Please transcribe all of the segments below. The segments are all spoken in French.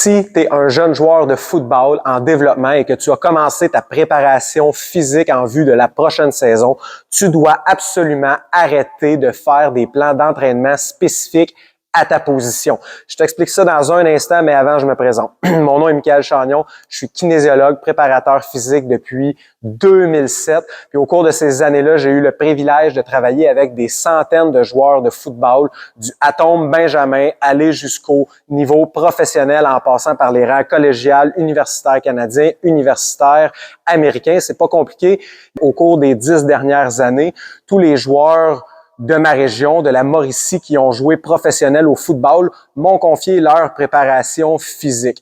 Si tu es un jeune joueur de football en développement et que tu as commencé ta préparation physique en vue de la prochaine saison, tu dois absolument arrêter de faire des plans d'entraînement spécifiques à ta position. Je t'explique ça dans un instant, mais avant, je me présente. Mon nom est Michael Chagnon, je suis kinésiologue, préparateur physique depuis 2007. Puis au cours de ces années-là, j'ai eu le privilège de travailler avec des centaines de joueurs de football, du atome Benjamin, aller jusqu'au niveau professionnel en passant par les rangs collégiales, universitaires canadiens, universitaires américains. C'est pas compliqué. Au cours des 10 dernières années, tous les joueurs de ma région, de la Mauricie, qui ont joué professionnel au football, m'ont confié leur préparation physique.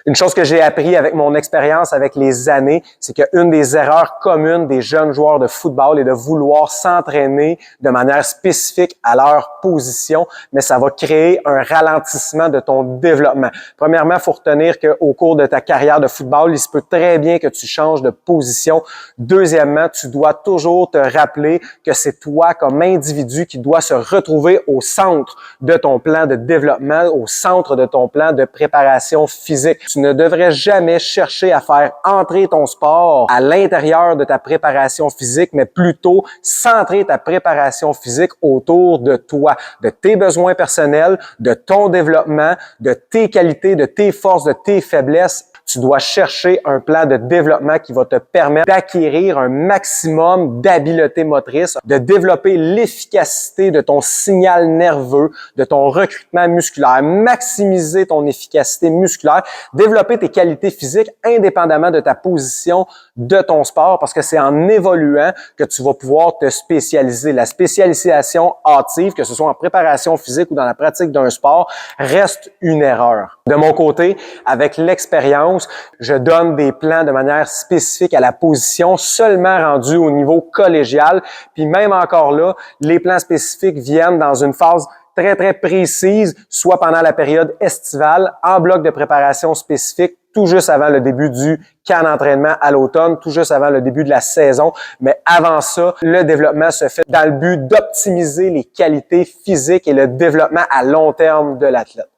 Une chose que j'ai appris avec mon expérience, avec les années, c'est qu'une des erreurs communes des jeunes joueurs de football est de vouloir s'entraîner de manière spécifique à leur position, mais ça va créer un ralentissement de ton développement. Premièrement, il faut retenir qu'au cours de ta carrière de football, il se peut très bien que tu changes de position. Deuxièmement, tu dois toujours te rappeler que c'est toi comme individu qui dois se retrouver au centre de ton plan de développement, au centre de ton plan de préparation physique. Tu ne devrais jamais chercher à faire entrer ton sport à l'intérieur de ta préparation physique, mais plutôt centrer ta préparation physique autour de toi, de tes besoins personnels, de ton développement, de tes qualités, de tes forces, de tes faiblesses. Tu dois chercher un plan de développement qui va te permettre d'acquérir un maximum d'habileté motrice, de développer l'efficacité de ton signal nerveux, de ton recrutement musculaire, maximiser ton efficacité musculaire, développer tes qualités physiques indépendamment de ta position de ton sport, parce que c'est en évoluant que tu vas pouvoir te spécialiser. La spécialisation hâtive, que ce soit en préparation physique ou dans la pratique d'un sport, reste une erreur. De mon côté, avec l'expérience, je donne des plans de manière spécifique à la position seulement rendus au niveau collégial. Puis même encore là, les plans spécifiques viennent dans une phase très précise, soit pendant la période estivale, en bloc de préparation spécifique, tout juste avant le début du camp d'entraînement à l'automne, tout juste avant le début de la saison. Mais avant ça, le développement se fait dans le but d'optimiser les qualités physiques et le développement à long terme de l'athlète.